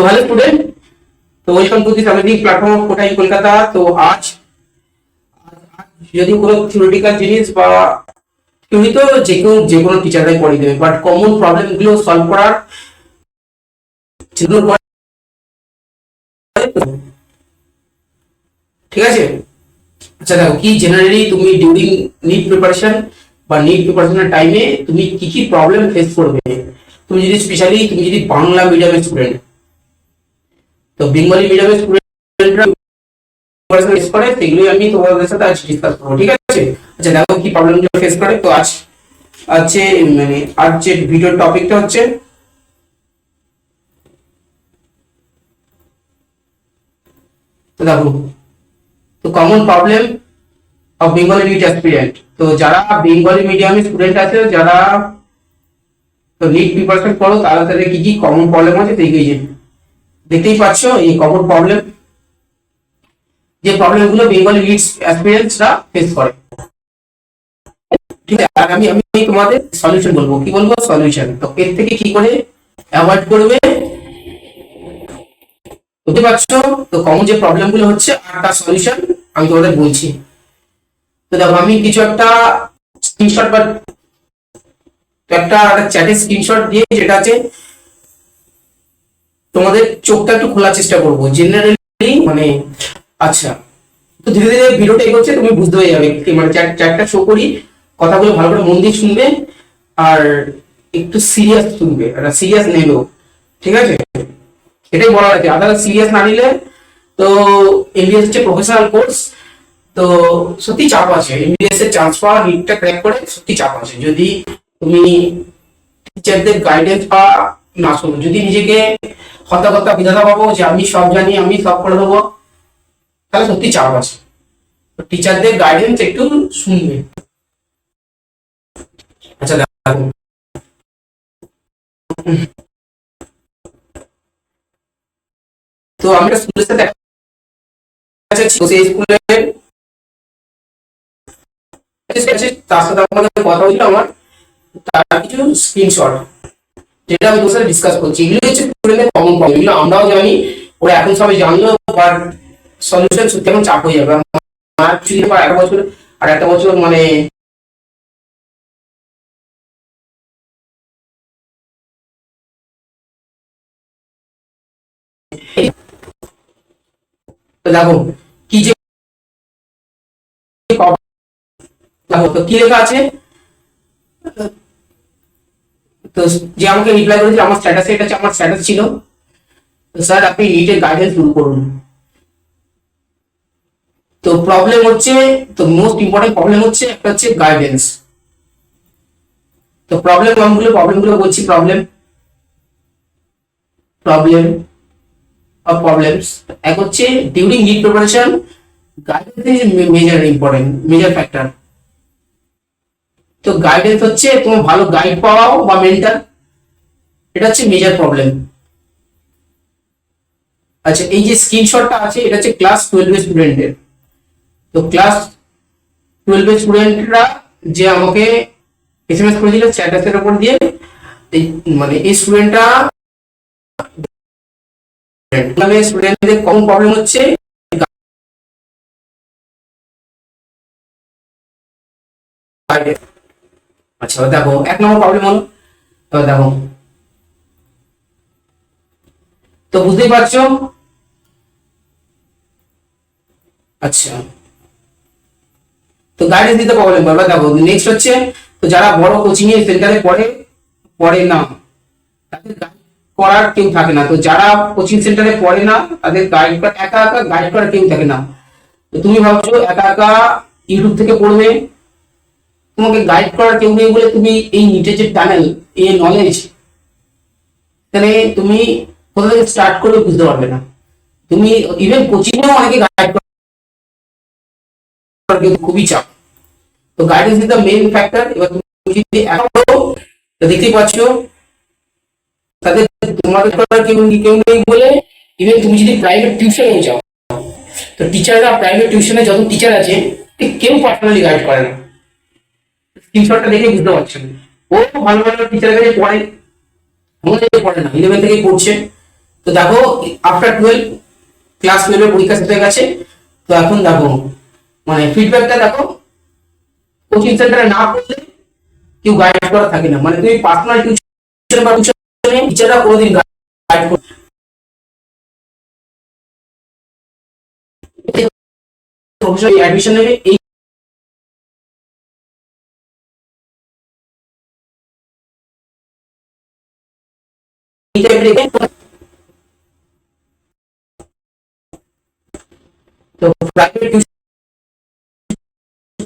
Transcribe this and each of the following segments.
Hello student. तो welcome to this amazing platform of Kota in Kolkata. तो आज যদি কোনো থিওরিটিক্যাল জিনিস বা থিওরি তো যে কোনো টিচাররাই পড়িয়ে দেবে, বাট কমন প্রবলেম গুলো সলভ করার যেগুলো ঠিক আছে। আচ্ছা দেখো, কি জেনারেলি তুমি ডিউরিং নিট প্রিপারেশন বা নিট প্রিপারেশনের টাইমে তুমি কি কি প্রবলেম ফেস করবে। তুমি যদি স্পেশালি তুমি যদি বাংলা মিডিয়ামের স্টুডেন্ট, তো বেঙ্গলি মিডিয়ামের স্টুডেন্টরা ফেস করে সেগুলোই আমি তোমাদের সাথে আজ ডিসকাস করবো, ঠিক আছে। আচ্ছা দেখো কি প্রবলেম গুলো ফেস করে। তো আজ আছে মানে আজ যে ভিডিওর টপিকটা হচ্ছে তো দেখো, তো common problem of Bengali NEET aspirant. তো যারা বেঙ্গলি মিডিয়ামের স্টুডেন্ট আছে, যারা তো নিট প্রিপারেশন করো, তারা তাদের কি কি কমন প্রবলেম আছে দেখতেই পাচ্ছ। এই কমন প্রবলেম যে প্রবলেম গুলো বেঙ্গলি নিট অ্যাসপিরেন্টসরা ফেস করে, ঠিক আছে। আর আমি আমি তোমাদের সলিউশন বলবো, কি বলবো সলিউশন। তো এর থেকে কি করে অ্যাভয়েড করবে বুঝতে পারছো। তো কমন যে প্রবলেম গুলো হচ্ছে আর তার সলিউশন আমি তোমাদের বলছি। তো দেখো, আমি কিছু একটা স্ক্রিনশট বা একটা চ্যাটের স্ক্রিনশট দিয়ে, যেটা আছে তোমাদের চোখটা একটু খোলার চেষ্টা করবো জেনারেলি মানে। আচ্ছা, তো ধীরে ধীরে ভিডিওটা এগোচ্ছে, তুমি বুঝতে পেরে যাবে মানে চ্যাটটা শো করি, কথাগুলো ভালো করে মন দিয়ে শুনবে আর একটু সিরিয়াস শুনবে, একটা সিরিয়াস নেবেও, ঠিক আছে। এটাই বলা আছে, আদার সিরিয়াস না নিলে তো এমবিএস হচ্ছে প্রফেশনাল কোর্স। তো সত্যি চাপ আছে, এমবিএস এর চান্স পাওয়া, নিটটা ক্র্যাক করে সত্যি চাপ আছে। যদি তুমি টিচারদের গাইডেন্স বা না শোনো, যদি নিজেকে হতাহতা বিধাতা পাবো যে আমি সব জানি, আমি সব করে দেবো, তাহলে সত্যি চাপ আছে। তো টিচারদের গাইডেন্স একটু শুনবে। আচ্ছা দেখো, তো আমি একটা স্কুলের সাথে সেই স্কুলের তার সাথে আমাদের কথা হয়েছিল আমার, তার কিছু স্ক্রিনশট যেটা আমি তোর সাথে ডিসকাস করছি। এগুলো হচ্ছে স্টুডেন্টের কমন প্রবলেম, এগুলো আমরাও জানি, ওরা এখন সবাই জানলো, বাট সলিউশন সত্যি এখন চাপ হয়ে যাবে। আমার চুরি পর এক বছর আর একটা বছর মানে তো দেখো কি যে দেখো তো কি লেখা আছে। তো যে আমাকে রিপ্লাই করেছিল আমার স্ট্যাটাসে, এটা হচ্ছে আমার স্ট্যাটাস ছিল, স্যার আপনি নিটের গাইডেন্স শুরু করুন। তো প্রবলেম হচ্ছে, তো মোস্ট ইম্পর্টেন্ট প্রবলেম হচ্ছে একটা হচ্ছে গাইডেন্স। তো প্রবলেমগুলো বলছি। প্রবলেম প্রবলেম অফ প্রবলেমস, এক হচ্ছে during NEET preparation guidance is major important, major factor. তো গাইডেন্স হচ্ছে তোমার ভালো গাইড পাওয়াও বা মেন্টর, এটা হচ্ছে মেজর প্রবলেম। আচ্ছা, এই যে স্ক্রিনশটটা আছে এটা হচ্ছে ক্লাস 12 এর স্টুডেন্টের। তো ক্লাস 12 এর স্টুডেন্টরা যে আমাকে এসএমএস করেছিল স্ট্যাটাসের উপর দিয়ে, এই মানে এই স্টুডেন্টটা স্টুডেন্টদের কমন প্রবলেম হচ্ছে। আচ্ছা দেখো, এক নম্বর প্রবলেম হলো, তো দেখো তো বুঝতেই পারছো। আচ্ছা, তো গাইডেন্স দিতে প্রবলেম করবে। দেখো নেক্সট হচ্ছে, তো যারা বড় কোচিং এর সেন্টারে পড়ে পড়ে না, তাদের গাইড করার কেউ থাকে না। তো যারা কোচিং সেন্টারে পড়ে না, তাদের গাইড একা একা গাইড করার কেউ থাকে না। তো তুমি ভাবছো একা একা ইউটিউব থেকে পড়বে, তোমাকে গাইড করার কেউ নেই বলে তুমি এই নিটের যে টানেল, এই নলেজ, তাহলে তুমি কোথা থেকে স্টার্ট করবে বুঝতে পারবে না। তুমি ইভেন কোচিং এও অনেকে গাইড করার কেউ খুবই চাপ। তো guidance is the main factor. এবার তুমি যদি একা পড়ো, তো দেখতেই পাচ্ছ তাদের তোমাদের করার কেউ নেই বলে, ইভেন তুমি যদি প্রাইভেট টিউশনে যাও, তো টিচাররা প্রাইভেট টিউশনে যত টিচার আছে কেউ পার্সোনালি গাইড করে না। স্ক্রিনশটটা দেখে বুঝতে পারছেন, ও ভালো ভালো টিচারের কাছে পড়ে, মনে পড়ে না, 11 থেকেই পড়ছে, তো দেখো আফটার 12 ক্লাস 12 এর পরীক্ষা শেষ হয়ে গেছে। তো এখন দেখো মানে ফিডব্যাকটা দেখো, কোচিং সেন্টারে না পড়লে কেউ গাইড করা থাকে না, মানে তুমি পার্সোনাল টিউশন বা টিউশনে টিচাররা কোনোদিন গাইড করে প্রফেশনাল অ্যাডমিশন নেবে এই টাইপের। তো প্রাইভেট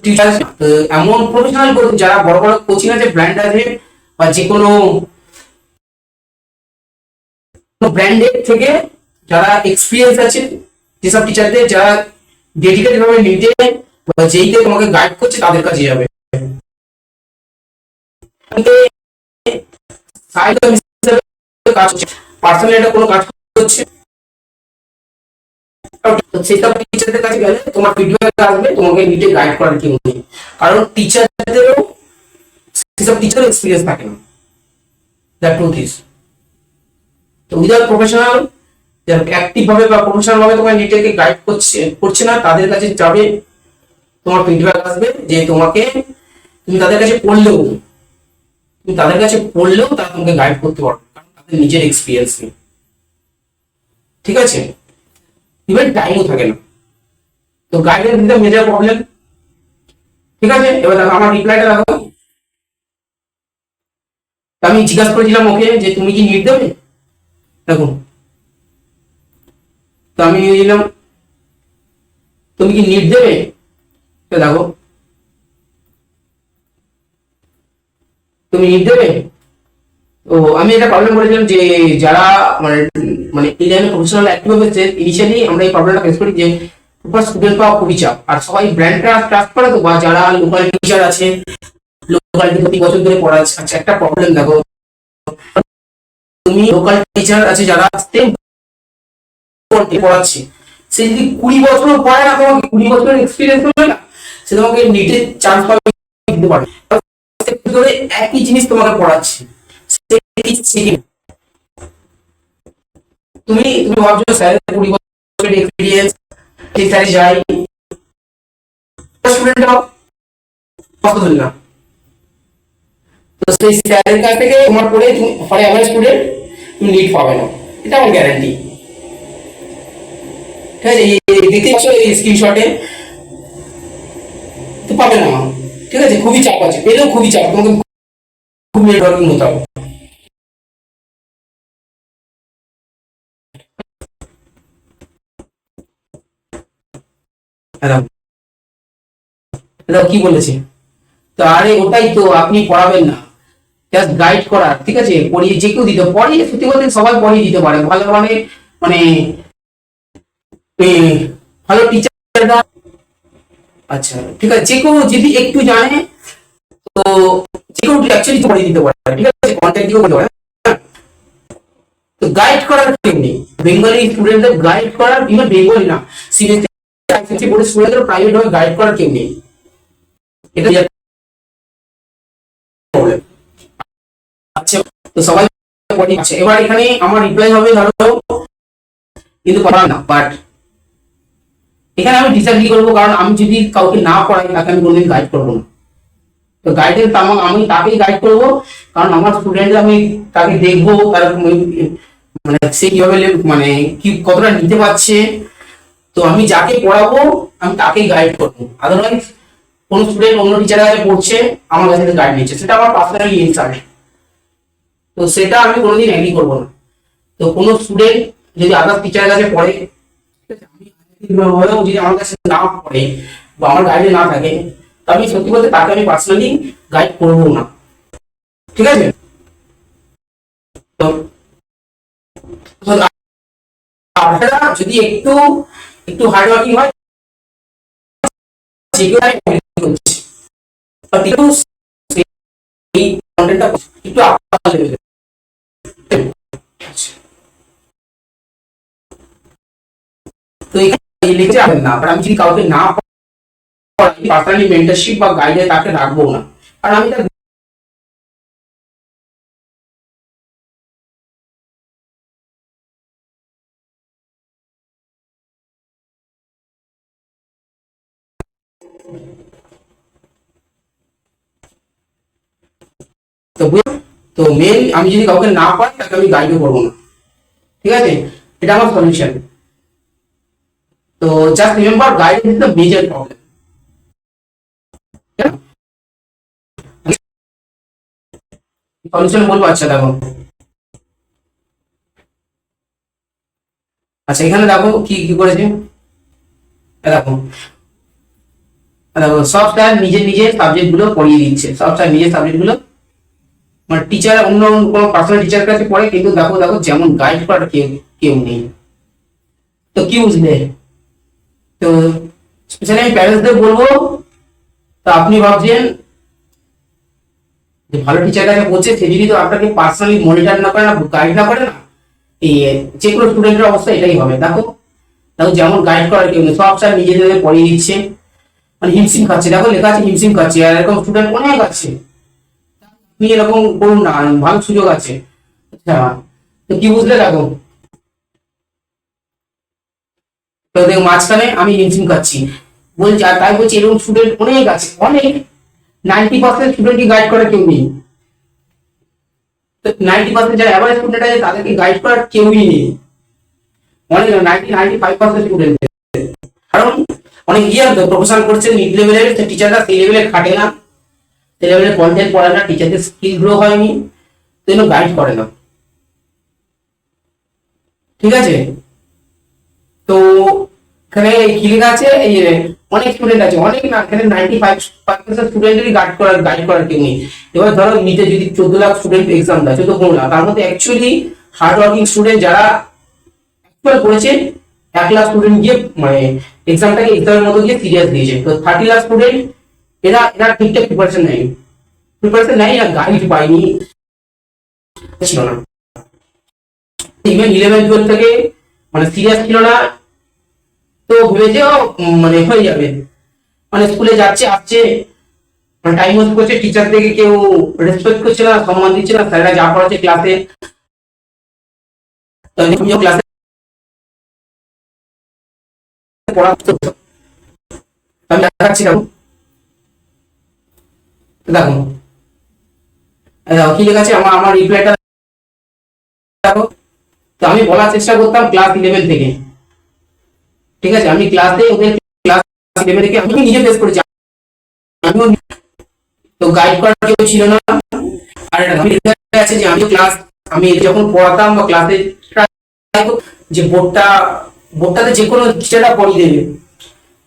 টিচার এমন প্রফেশনাল যারা বড় বড় কোচিং আছে, ব্র্যান্ড আছে, বা যে কোনো ব্র্যান্ডের থেকে যারা এক্সপিরিয়েন্স আছে, যেসব টিচারদের যারা ডেডিকেটেড ভাবে নিতে বা যেইতে তোমাকে গাইড করছে তাদের কাছে যাবে। কাজ করছে পার্সোনালি এটা কোনো কাজ করছে, সেসব টিচারদের কাছে গেলে তোমার ফিডব্যাক আসবে, তোমাকে নিটে গাইড করার কেউ নেই। কারণ টিচারদেরও সেসব টিচার এক্সপিরিয়েন্স থাকে না, দ্যাট ট্রুথ ইজ। তো উইদাউট প্রফেশনাল, যারা অ্যাক্টিভ ভাবে বা প্রফেশনাল ভাবে তোমার নিটকে গাইড করছে না, তাদের কাছে যাবে, তোমার ফিডব্যাক আসবে যে তোমাকে, তুমি তাদের কাছে পড়লেও তারা তোমাকে গাইড করতে পারবে, কারণ তাদের নিজের এক্সপিরিয়েন্স নেই। ঠিক আছে, ইভেন টাইমও থাকে না। তো গাইডেন্স দিতে মেজর প্রবলেম। ঠিক আছে, এবার দেখো আমার রিপ্লাইটা দেখো। আমি জিজ্ঞাসা করেছিলাম ওকে যে তুমি কি নিট দেবে, দেখুন। তো আমি দিলাম তুমি কি নিট দেবে, তো দেখো তুমি নিট দেবে। তো আমি এটা প্রবলেম করেছিলাম যে যারা মানে মানে এই লাইনে প্রফেশনাল অ্যাক্টিভ হয়েছে, ইনিশিয়ালি আমরা এই প্রবলেমটা ফেস করি যে স্টুডেন্ট পাওয়া খুবই চাপ, আর সবাই ব্র্যান্ডটা ট্রাস্ট করে। তো বা যারা লোকাল টিচার আছে, লোকালিটি প্রতি বছর ধরে পড়াচ্ছে। আচ্ছা, একটা প্রবলেম দেখো, তুমি লোকাল টিচার আছে যারা পড়াচ্ছে, সে যদি 20 বছর পড়ায় না, তোমাকে 20 বছরের এক্সপিরিয়েন্স হবে না, সে তোমাকে নিটে চান্স পাবে দিতে পারে। ধরে একই জিনিস তোমাকে পড়াচ্ছে, তুমি তুমি ভাবছো স্যার 20 বছরের এক্সপিরিয়েন্স, সেই স্যারে যাই স্টুডেন্ট ধরি না। তো সেই স্যারের কাছ থেকে তোমার পড়ে ফর এভারেজ স্টুডেন্ট তুমি নিট পাবে না, এটা আমার গ্যারান্টি। ঠিক আছে, দেখতে পাচ্ছ এই স্ক্রিনশটে, তো পাবে না। ঠিক আছে, খুবই চাপ আছে, পেলেও খুবই চাপ, তোমাকে খুব নেটওয়ার্কিং হতে হবে। হ্যালো, হ্যালো, কি বলেছে? তো আরে ওটাই তো, আপনি পড়াবেন না, জাস্ট গাইড করার। ঠিক আছে, পড়িয়ে যে কেউ দিতে পড়িয়ে, সত্যি বলতে সবাই পড়িয়ে দিতে পারে ভালো, মানে মানে ভালো টিচাররা। আচ্ছা ঠিক আছে, যে কেউ যদি একটু জানে, তো যে কেউ অ্যাকচুয়ালি পড়িয়ে দিতে পারে। ঠিক আছে, কন্টেন্ট দিয়েও করতে পারে। তো গাইড করার কেউ নেই, বেঙ্গলি স্টুডেন্টদের গাইড করার, ইভেন বেঙ্গলি না, সিবিএসসি বোর্ডের স্টুডেন্টদের প্রাইভেট ভাবে গাইড করার কেউ নেই, এটা প্রবলেম। আচ্ছা, তো সবাই পড়ি। আচ্ছা, এবার এখানে আমার রিপ্লাই হবে ধরো, কিন্তু পড়াবে না, বাট এখানে আমি ডিসএগ্রি করবো, কারণ আমি যদি কাউকে না পড়াই তাকে আমি কোনোদিন গাইড করবো না। তো গাইডেন্স আমি তাকেই গাইড করবো, কারণ আমার স্টুডেন্ট, আমি তাকে দেখবো তার মানে সে কিভাবে মানে কি কতটা নিতে পারছে। তো আমি যাকে পড়াবো আমি তাকেই গাইড করবো, আদারওয়াইজ কোন স্টুডেন্ট অন্য টিচারের কাছে পড়ছে, আমার কাছে গাইড নিচ্ছে, সেটা আমার পার্সোনালি ইনসাল্ট। তো সেটা আমি কোনোদিন এগ্রি করবো না। তো কোনো স্টুডেন্ট যদি আদার টিচারের কাছে পড়ে, হলেও যদি আমার কাছে না পড়ে বা আমার গাইডে না থাকে, তো আমি সত্যি বলতে তাকে আমি পার্সোনালি গাইড করবো না। ঠিক আছে, তো আপনারা যদি একটু একটু হার্ড ওয়ার্কিং হয়, যেগুলো আমি করছি, বাট একটু এই কন্টেন্টটা একটু আপনার লেভেলে। তো এখানে লিখে যাবেন না, বাট আমি যদি কাউকে না পড়াই, পার্সোনালি মেন্টরশিপ বা গাইডে তাকে রাখবো না, কারণ আমি তার তো তো মেন আমি যদি কাউকে না পাই তাকে আমি গাইডও করবো না, ঠিক আছে? এটা আমার সলিউশন। তো just remember, guidance is the major problem. Solution বলবো, আচ্ছা দেখো, আচ্ছা এখানে দেখো কি কি করেছে। দেখো, দেখো সব স্যার নিজের নিজের সাবজেক্ট গুলো পড়িয়ে দিচ্ছে, সব স্যার নিজের সাবজেক্ট গুলো, মানে টিচার অন্য কোনো পার্সোনাল টিচার কাছে পড়ে, কিন্তু দেখো দেখো যেমন গাইড করার কেউ কেউ নেই। তো কি বুঝলে? তো স্পেশালি আমি প্যারেন্টসদের বলবো, তো আপনি ভাবছেন যে ভালো টিচার কাছে পড়ছে, সে যদি তো আপনাকে পার্সোনালি মনিটর না করে না, গাইড না করে না, এই যে কোনো স্টুডেন্টের অবস্থা এটাই হবে। দেখো দেখো যেমন গাইড করার কেউ নেই, সব স্যার নিজেদের পড়িয়ে দিচ্ছে, মানে হিমশিম খাচ্ছে। দেখো লেখা আছে হিমশিম খাচ্ছে, আর এরকম স্টুডেন্ট অনেক আছে। আপনি এরকম করুন না, ভালো সুযোগ আছে। আচ্ছা, তো কি বুঝলে? দেখো, তো দেখো মাঝখানে আমি হিমশিম খাচ্ছি বলছি, আর তাই বলছি এরকম স্টুডেন্ট অনেক আছে, অনেক। 90% স্টুডেন্টকে গাইড করার কেউ নেই। তো 90% যারা অ্যাভারেজ স্টুডেন্ট আছে তাদেরকে গাইড করার কেউই নেই, অনেক 95% স্টুডেন্ট। কারণ অনেক ইয়ার তো প্রফেশন করছে মিড লেভেলের, টিচাররা সেই লেভেলে খাটে না, সেই লেভেলের কন্টেন্ট পড়ে না, টিচারদের স্কিল গ্রো হয়নি, তো গাইড করে না, ঠিক আছে? তো এখানে কি লেখা আছে, এই যে অনেক স্টুডেন্ট আছে, অনেক না, এখানে 95% স্টুডেন্টেরই গাইড করার কেউ নেই। এবার ধরো নিতে যদি 14 লাখ স্টুডেন্ট এক্সাম দেয়, 14-15 লাখ, তার মধ্যে অ্যাকচুয়ালি হার্ড ওয়ার্কিং স্টুডেন্ট যারা অ্যাকচুয়াল করেছে 1 লাখ স্টুডেন্ট গিয়ে মানে এক্সামের মতো গিয়ে সিরিয়াস দিয়েছে। তো 30 লাখ স্টুডেন্ট, এরা এরা ঠিকঠাক প্রিপারেশন নেয় না, গাইড পায়নি, ছিল না। ইভেন 11-12 থেকে মানে সিরিয়াস ছিল না, তো ভেবেছে ও মানে হয়ে যাবে, মানে স্কুলে যাচ্ছে আসছে, মানে টাইম ওয়েস্ট করছে, টিচার থেকে কেউ রেসপেক্ট করছে না, সম্মান দিচ্ছে না, স্যাররা যা পড়াচ্ছে ক্লাসে, আমিও ক্লাসে পড়াচ্ছি, আমি দেখাচ্ছি। দেখো দেখো দেখো কি লেখা আছে, আমার আমার রিপ্লাইটা দেখো। তো আমি বলার চেষ্টা করতাম ক্লাস 11 থেকে, ঠিক আছে? আমি ক্লাস 11 থেকে আমি নিজে ফেস করেছি, আমিও, তো গাইড করার কেউ ছিল না। আর আমি আছে যে আমি যখন পড়াতাম বা ক্লাসে, যে বোর্ডটাতে যে কোনো টিচাররা পড়িয়ে দেবে,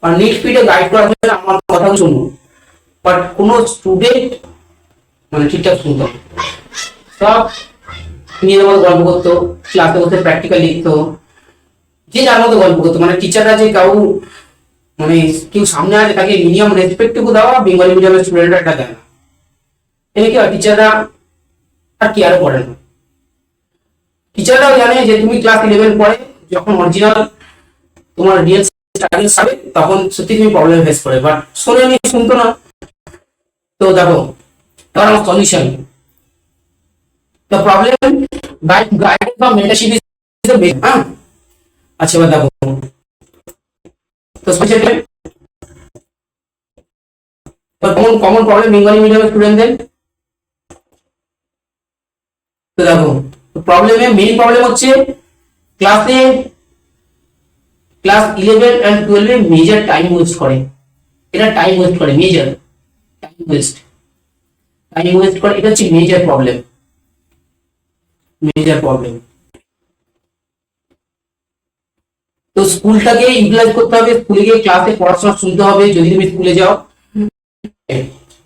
আর নিট স্পিডে গাইড করার জন্য আমার কথা শুনুন, বাট কোনো স্টুডেন্ট মানে ঠিকঠাক শুনতো না। সব নিজের মতো গল্প করতো, ক্লাসে বসে প্র্যাকটিক্যাল লিখতো, যে যার মতো গল্প করতো, মানে টিচাররা যে মানে কেউ সামনে আছে তাকে মিনিমাম রেসপেক্টটুকু দেওয়া বেঙ্গলি মিডিয়ামের স্টুডেন্টরা এটা দেয় না। এনে কি হয়, টিচাররা আর কি আরো পড়ে না, টিচাররাও জানে যে তুমি ক্লাস 11 পরে যখন অরিজিনাল তোমার রিয়েল স্টাডিজ হবে তখন সত্যি তুমি প্রবলেম ফেস করে, বাট শুনতো না। তো দেখো এবার আমার সলিউশন, দ্য প্রবলেম গাইড বা মেন্টরশিপ ইজ দ্য বেস্ট। হ্যাঁ, আচ্ছা এবার দেখো, তো solution common common problem Bengali মিডিয়ামের স্টুডেন্টদের। তো দেখো মেইন প্রবলেম হচ্ছে ক্লাসে class 11 and 12 major time waste করে, এটা টাইম ওয়েস্ট করে, মেজর টাইম ওয়েস্ট করে, এটা হচ্ছে মেজর প্রবলেম। তো স্কুলটাকে ইউটিলাইজ করতে হবে, স্কুলে গিয়ে ক্লাসে পড়াশোনা শুনতে হবে যদি তুমি স্কুলে যাও,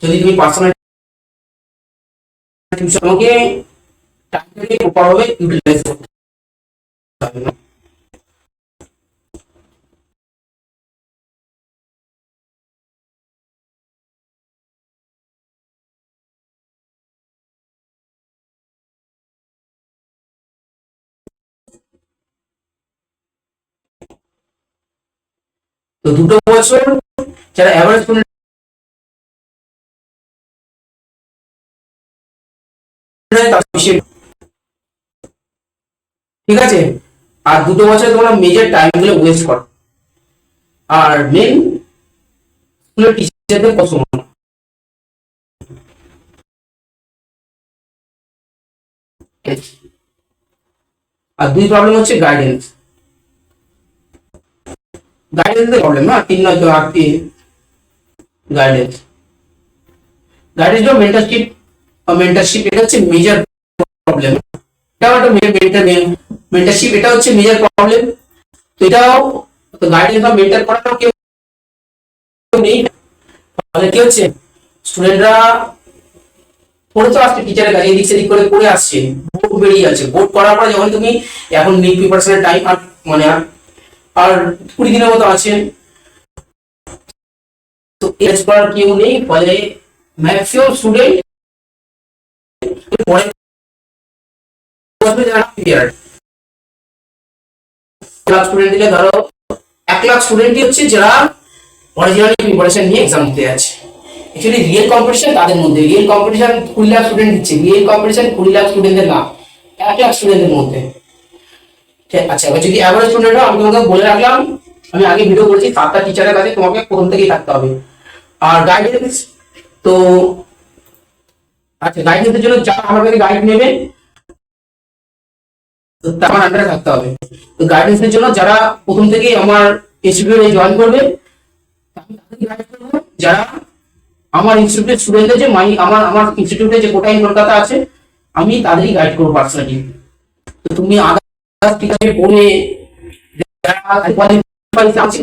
যদি তুমি পার্সোনাল টিউশন, তোমাকে টাইমটাকে প্রপারভাবে ইউটিলাইজ করতে হবে। তো 2 বছর যারা অ্যাভারেজ স্টুডেন্ট, ঠিক আছে? আর 2 বছর তোমরা মেজর টাইম গুলো ওয়েস্ট করো। আর মেন স্কুলের টিচারদের কত সম্মান। আর দুই প্রবলেম হচ্ছে গাইডেন্স। গাইডেন্সের প্রবলেম না, 3 9 8 গাইডেন্স। গাইডেন্স বা মেন্টারশিপ, মেন্টারশিপ এটা হচ্ছে মেজর প্রবলেম। এটাও একটা মেন্টারশিপ, এটা হচ্ছে মেজর প্রবলেম। তো এটাও তো গাইডেন্স বা মেন্টার করাটাও কেউ নেই। তাহলে কি হচ্ছে, স্টুডেন্টরা পড়ে তো আসছে টিচারের কাছে, এদিক সেদিক করে পড়ে আসছে, বোর্ড বেরিয়ে আছে। বোর্ড করার পরে যখন তুমি এখন নিট প্রিপারেশনের টাইম আর মানে আর 20 দিনের মতো আছে, তো এজ করার কেউ নেই। ফলে ম্যাক্সিমাম স্টুডেন্ট পরে যারা ক্লিয়ার 1 লাখ স্টুডেন্ট দিলে ধরো 1 লাখ স্টুডেন্টই হচ্ছে যারা অরিজিনালি প্রিপারেশন নিয়ে এক্সাম দিতে আছে। অ্যাকচুয়ালি রিয়েল কম্পিটিশন তাদের মধ্যে, রিয়েল কম্পিটিশন 20 লাখ স্টুডেন্ট দিচ্ছে, রিয়েল কম্পিটিশন 20 লাখ স্টুডেন্টের না, 1 লাখ স্টুডেন্টের মধ্যে। আচ্ছা, এবার যদি অ্যাভারেজ স্টুডেন্ট হয়, আমি তোমাকে বলে রাখলাম, আমি আগে ভিডিও করেছি 7টা টিচারের কাছে তোমাকে প্রথম থেকেই থাকতে হবে। আর গাইডেন্স তো আচ্ছা, গাইডেন্সের জন্য যারা আমার কাছে গাইড নেবে আমার আন্ডারে থাকতে হবে। তো গাইডেন্সের জন্য যারা প্রথম থেকেই আমার ইনস্টিটিউটে জয়েন করবে, আমি তাদেরকে গাইড করবো। যারা আমার ইনস্টিটিউটের স্টুডেন্টদের যে আমার আমার ইনস্টিটিউটে যে কোটা ইন কলকাতা আছে, আমি তাদেরই গাইড করবো পার্সোনালি। তো তুমি আদার্স টিচারে পড়ে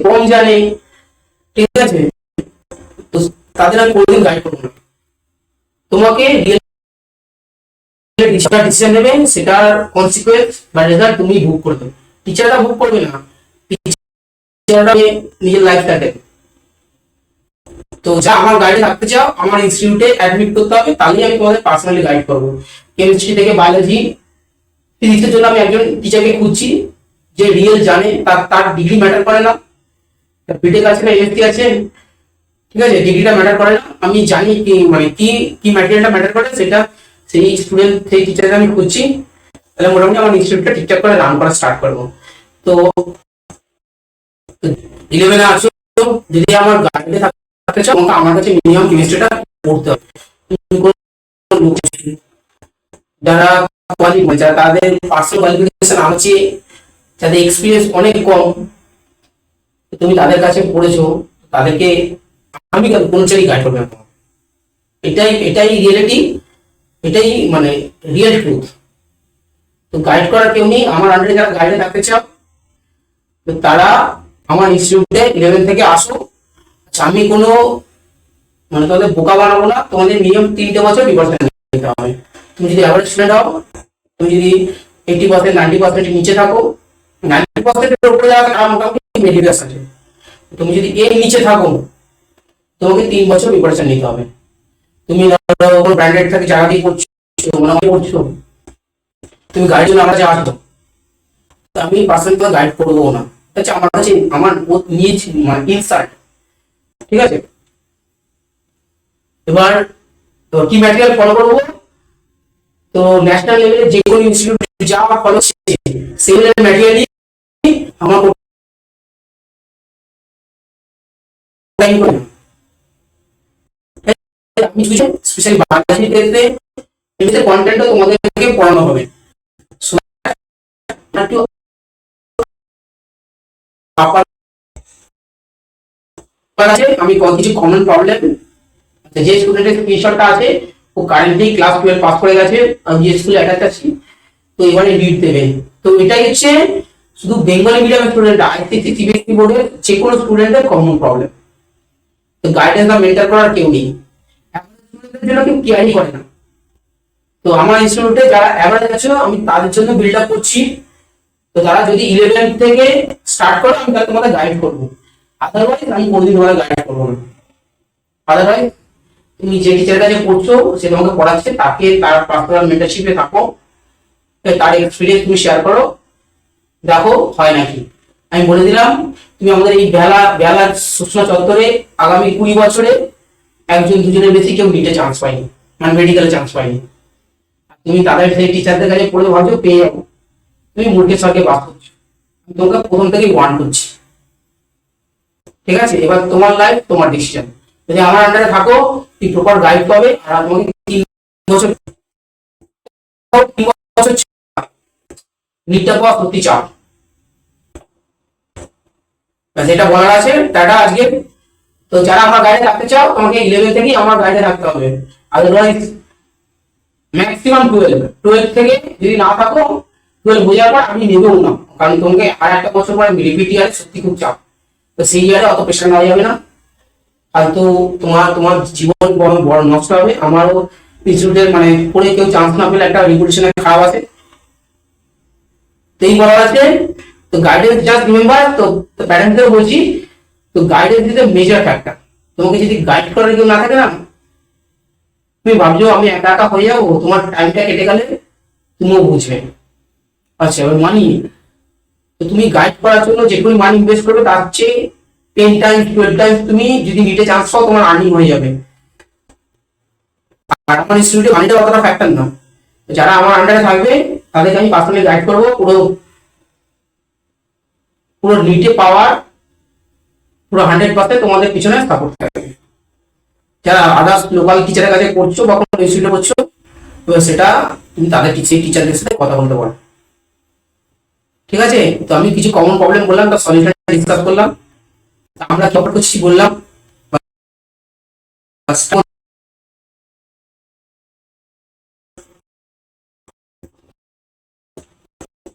কম জানে, ঠিক আছে, তো তাদের আমি কোনোদিন গাইড করবো না। তোমাকে ডিসিশন নেবে, সেটার কনসিকুয়েন্স বা রেজাল্ট তুমি ভোগ করবে। টিচাররা ভোগ করবে না, টিচাররা নিজের লাইফটা দেবে। তো যা আমার গাইডে থাকতে চাও, আমার ইনস্টিটিউটে অ্যাডমিট করতে হবে, তাহলেই আমি তোমাদের পার্সোনালি গাইড করবো। কেমিস্ট্রি থেকে বায়োলজি, ফিজিক্সের জন্য আমি একজন টিচারকে খুঁজছি যে রিয়েল জানে, তার ডিগ্রি ম্যাটার করে না, বিটেক আছে না এমএসসি আছে, ঠিক আছে, ডিগ্রিটা ম্যাটার করে না। আমি জানি কি মানে কি কি ম্যাটেরিয়ালটা ম্যাটার করে, সেটা সেই স্টুডেন্ট সেই টিচারকে আমি খুঁজছি। তাহলে মোটামুটি আমার ইনস্টিটিউটটা ঠিকঠাক করে রান করা স্টার্ট করবো। তো 11-এ আসো, যদি আমার গাইডে থাকতে চাও তোমাকে আমার কাছে মিনিমাম কেমিস্ট্রিটা পড়তে হবে। যারা যারা তাদের পার্সোনাল কোয়ালিফিকেশন আছে, যাদের এক্সপিরিয়েন্স অনেক কম, তুমি তাদের কাছে পড়েছো, তাদেরকে আমি কোনো চাই গাইড করবে না। এটাই এটাই রিয়েলিটি, এটাই মানে রিয়েল ট্রুথ। তো গাইড করার কেউ নেই। আমার আন্ডারে যারা গাইডে থাকতে চাও, তারা আমার ইনস্টিটিউটে 11 থেকে আসো। আচ্ছা, আমি কোনো মানে তোমাদের বোকা বানাবো না, তোমাদের মিনিমাম 3টে বছর প্রিপারেশন নিতে হবে। তুমি যদি অ্যাভারেজ স্টুডেন্ট হও, তুমি যদি 80% 90% নিচে থাকো, 90% উপরে যাওয়া তারা মোটামুটি মেডিকেলস আছে। তুমি যদি এর নিচে থাকো, তোমাকে 3 বছর প্রিপারেশন নিতে হবে। তুমি ধরো ব্র্যান্ডেড থেকে জায়গা দিয়ে পড়ছো, পড়ছো, তুমি গাইড জন্য আমার কাছে আসো, আমি পার্সোনালি গাইড করবো না। আচ্ছা, আমার কাছে আমার নিজ মানে ইনসাইট, ঠিক আছে। এবার তো কি ম্যাটেরিয়াল ফলো করবো, তো ন্যাশনাল লেভেলে যে কোনো ইনস্টিটিউট যা ফলো সেই লেভেলের ম্যাটেরিয়ালই আমার আমি স্পেশালি বায়োলজি ক্ষেত্রে এমনিতে কন্টেন্টও তোমাদেরকে পড়ানো হবে। আমি কিছু কমন প্রবলেম, যে স্টুডেন্টের স্ক্রিনশটটা আছে ও কারেন্টলি ক্লাস 12 পাস করে গেছে, আমি যে স্কুলে অ্যাটাচ আছি, তো এবারে লিড দেবে। তো এটাই হচ্ছে শুধু Bengali medium student, ICC CBSE বোর্ডের যে কোনো স্টুডেন্টের কমন প্রবলেম। তো গাইডেন্স বা মেন্টর করার কেউ নেই, স্টুডেন্টদের জন্য কেউ কেয়ারই করে না। তো আমার ইনস্টিটিউটে যারা অ্যাভারেজ আছে আমি তাদের জন্য বিল্ড আপ করছি। তো তারা যদি 11 থেকে স্টার্ট করো, আমি তাহলে তোমাদের গাইড করবো। আদারওয়াইজ আমি কোনোদিন তোমাদের গাইড করবো না। আদারওয়াইজ তুমি যে টিচারের কাছে পড়ছো, সে তোমাকে পড়াচ্ছে, তাকে তার পার্সোনাল মেন্টরশিপে থাকো, তার এক্সপিরিয়েন্স তুমি শেয়ার করো, দেখো হয় নাকি। আমি বলে দিলাম, তুমি আমাদের এই বেলা সূচনা চত্বরে আগামী 20 বছরে 1-2 জনের বেশি কেউ নিটে চান্স পায়নি, মানে মেডিকেলে চান্স পায়নি। তুমি তাদের সেই টিচারদের কাছে পড়ে ভাবছো পেয়ে যাবো, তুমি মূর্খের সঙ্গে বাস করছো। আমি তোমাকে প্রথম থেকেই ওয়ার্ন করছি, ঠিক আছে। এবার তোমার লাইফ, তোমার ডিসিশন। যদি আমার আন্ডারে থাকো তুই প্রপার গাইড পাবে, আর তোমাকে 3 বছর নিটটা পাওয়া সত্যি চাও। যেটা বলার আছে টাটা আজকে। তো যারা আমার গাইডে থাকতে চাও তোমাকে 11 থেকেই আমার গাইডে থাকতে হবে, আদারওয়াইজ ম্যাক্সিমাম 12 থেকে যদি না থাকো 12 বোঝার পর আমি নেবেও না, কারণ তোমাকে আর একটা বছর পরে রিপিট ইয়ারে সত্যি খুব চাপ। তো সেই ইয়ারে অত প্রেশার নেওয়া যাবে না, ফালতু তোমার তোমার জীবন বড় বড় নষ্ট হবে। আমারও ইনস্টিটিউটের মানে পড়ে কেউ চান্স না পেলে একটা রিপুটেশনে খারাপ আছে। তো এই বলার আছে। তো গাইডেন্স জাস্ট রিমেম্বার, তো প্যারেন্টসদের বলছি, তো guidance is a major factor. তোমাকে যদি গাইড করার কেউ না থাকে না, তুমি ভাবছো আমি একা একা হয়ে যাবো, তোমার টাইমটা কেটে গেলে তুমিও বুঝবে। আচ্ছা এবার মানি, তো তুমি গাইড করার জন্য যেটুকু মানি ইনভেস্ট করবে তার চেয়ে 10 টাইমস 12 টাইমস তুমি যদি নিটে চান্স পাও তোমার আর্নিং হয়ে যাবে। আর আমার ইনস্টিটিউটে মানিটা অতটা ফ্যাক্টর না। যারা আমার আন্ডারে থাকবে তাদেরকে আমি পার্সোনালি গাইড করবো, পুরো পুরো নিটে পাওয়ার পুরো 100% তোমাদের পিছনে সাপোর্ট থাকবে। যারা আদার্স লোকাল টিচারের কাছে করছো বা কোনো ইনস্টিটিউটে করছো, তো সেটা তুমি তাদের সেই টিচারদের সাথে কথা বলতে পারো। ঠিক আছে, তো আমি কিছু কমন প্রবলেম বললাম, তার সলিউশন ডিসকাস করলাম, আমরা কি করছি বললাম।